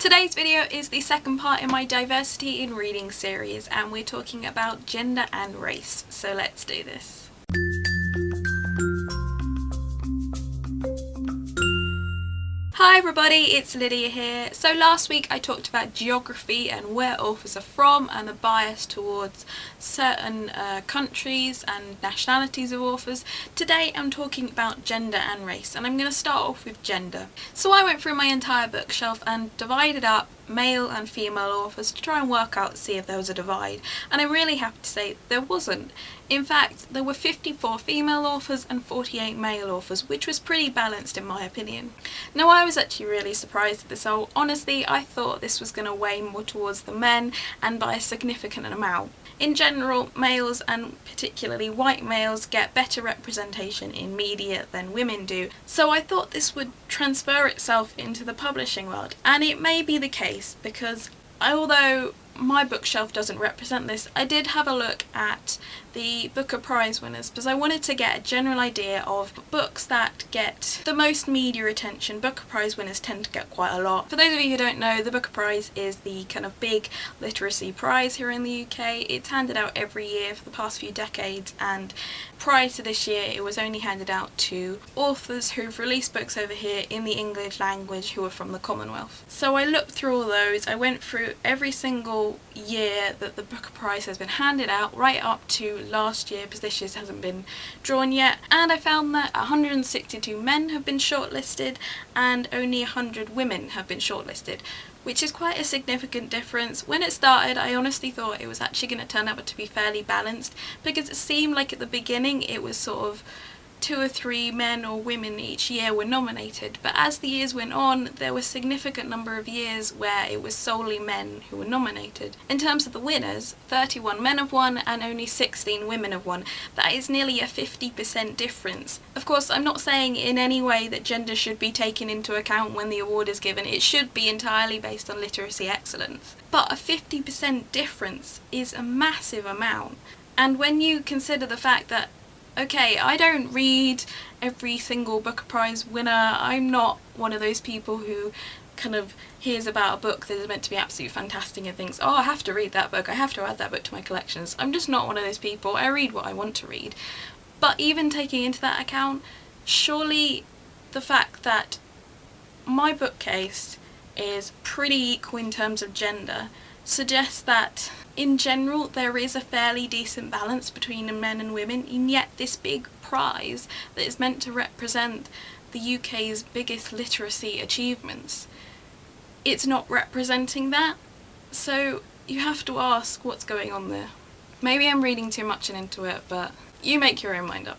Today's video is the second part in my diversity in reading series, and we're talking about gender and race, so let's do this. Hi everybody, it's Lydia here. So last week I talked about geography and where authors are from and the bias towards certain countries and nationalities of authors. Today I'm talking about gender and race, and I'm going to start off with gender. So I went through my entire bookshelf and divided up male and female authors to try and work out, see if there was a divide, and I'm really happy to say there wasn't. In fact, there were 54 female authors and 48 male authors, which was pretty balanced in my opinion. Now I was actually really surprised at this. Honestly, I thought this was going to weigh more towards the men, and by a significant amount. In general, males, and particularly white males, get better representation in media than women do, so I thought this would transfer itself into the publishing world, and it may be the case because although my bookshelf doesn't represent this, I did have a look at the Booker Prize winners because I wanted to get a general idea of books that get the most media attention. Booker Prize winners tend to get quite a lot. For those of you who don't know, the Booker Prize is the kind of big literacy prize here in the UK. It's handed out every year for the past few decades, and prior to this year it was only handed out to authors who've released books over here in the English language who are from the Commonwealth. So I looked through all those, I went through every single year that the Booker Prize has been handed out right up to last year because this year's hasn't been drawn yet, and I found that 162 men have been shortlisted and only 100 women have been shortlisted, which is quite a significant difference. When it started, I honestly thought it was actually going to turn out to be fairly balanced because it seemed like at the beginning it was sort of 2 or 3 men or women each year were nominated, but as the years went on there was a significant number of years where it was solely men who were nominated. In terms of the winners, 31 men have won and only 16 women have won. That is nearly a 50% difference. Of course, I'm not saying in any way that gender should be taken into account when the award is given. It should be entirely based on literacy excellence. But a 50% difference is a massive amount. And when you consider the fact that okay, I don't read every single Booker Prize winner. I'm not one of those people who kind of hears about a book that is meant to be absolutely fantastic and thinks, oh, I have to read that book, I have to add that book to my collections. I'm just not one of those people. I read what I want to read. But even taking into that account, surely the fact that my bookcase is pretty equal in terms of gender suggests that in general there is a fairly decent balance between men and women, and yet this big prize that is meant to represent the UK's biggest literacy achievements, it's not representing that. So you have to ask what's going on there. Maybe I'm reading too much into it, but you make your own mind up.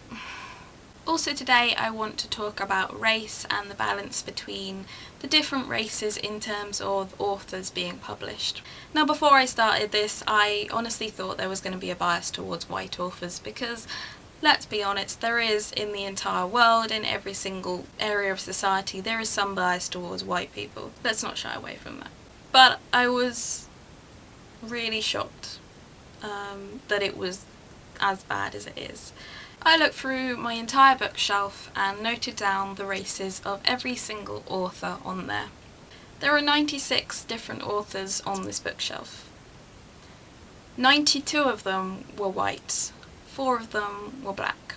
Also today I want to talk about race and the balance between the different races in terms of authors being published. Now before I started this, I honestly thought there was going to be a bias towards white authors because, let's be honest, there is in the entire world, in every single area of society, there is some bias towards white people. Let's not shy away from that. But I was really shocked that it was as bad as it is. I looked through my entire bookshelf and noted down the races of every single author on there. There are 96 different authors on this bookshelf. 92 of them were white, 4 of them were black.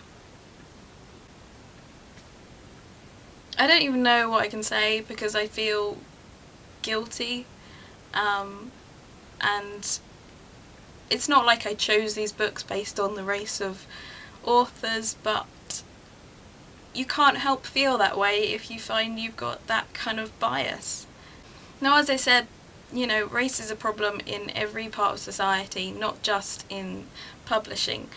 I don't even know what I can say because I feel guilty, and it's not like I chose these books based on the race of authors, but you can't help feel that way if you find you've got that kind of bias. Now, as I said, you know, race is a problem in every part of society, not just in publishing.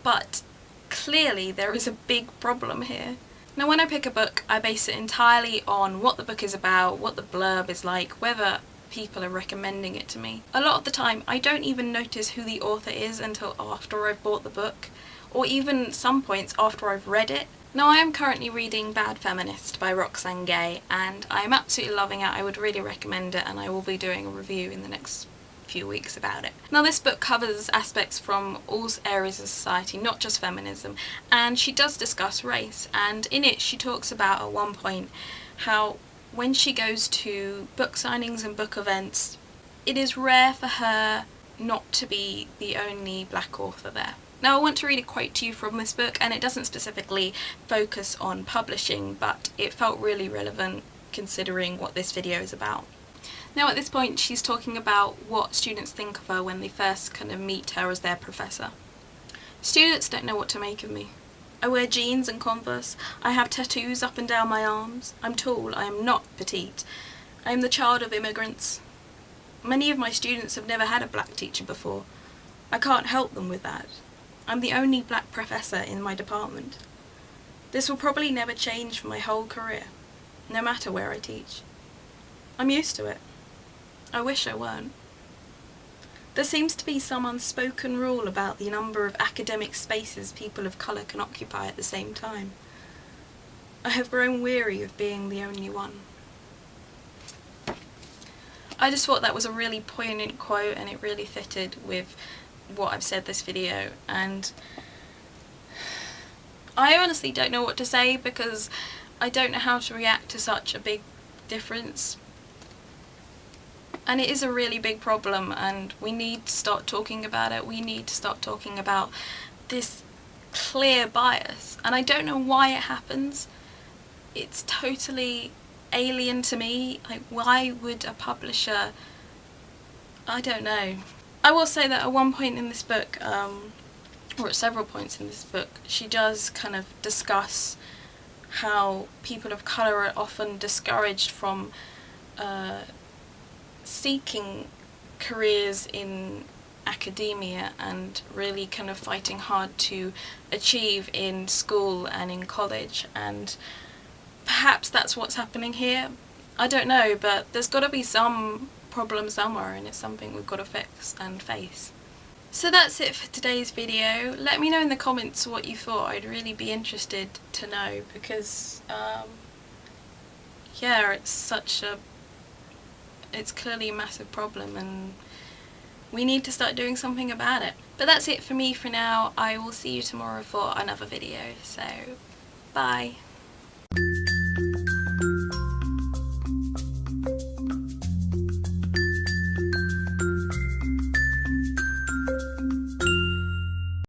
But clearly there is a big problem here. Now when I pick a book, I base it entirely on what the book is about, what the blurb is like, whether people are recommending it to me. A lot of the time I don't even notice who the author is until after I've bought the book, or even some points after I've read it. Now I am currently reading Bad Feminist by Roxane Gay, and I am absolutely loving it. I would really recommend it, and I will be doing a review in the next few weeks about it. Now this book covers aspects from all areas of society, not just feminism, and she does discuss race, and in it she talks about at one point how when she goes to book signings and book events, it is rare for her not to be the only black author there. Now I want to read a quote to you from this book, and it doesn't specifically focus on publishing, but it felt really relevant considering what this video is about. Now at this point she's talking about what students think of her when they first kind of meet her as their professor. Students don't know what to make of me. I wear jeans and Converse, I have tattoos up and down my arms, I'm tall, I am not petite, I am the child of immigrants. Many of my students have never had a black teacher before. I can't help them with that. I'm the only black professor in my department. This will probably never change for my whole career, no matter where I teach. I'm used to it. I wish I weren't. There seems to be some unspoken rule about the number of academic spaces people of colour can occupy at the same time. I have grown weary of being the only one. I just thought that was a really poignant quote, and it really fitted with what I've said this video, and I honestly don't know what to say because I don't know how to react to such a big difference. And it is a really big problem, and we need to start talking about it. We need to start talking about this clear bias, and I don't know why it happens. It's totally alien to me. Like, why would a publisher, I don't know. I will say that at one point in this book, or at several points in this book, she does kind of discuss how people of colour are often discouraged from seeking careers in academia and really kind of fighting hard to achieve in school and in college, and perhaps that's what's happening here. I don't know, but there's got to be some problem somewhere, and it's something we've got to fix and face. So that's it for today's video. Let me know in the comments what you thought. I'd really be interested to know, because yeah, it's clearly a massive problem and we need to start doing something about it. But that's it for me for now. I will see you tomorrow for another video, so bye.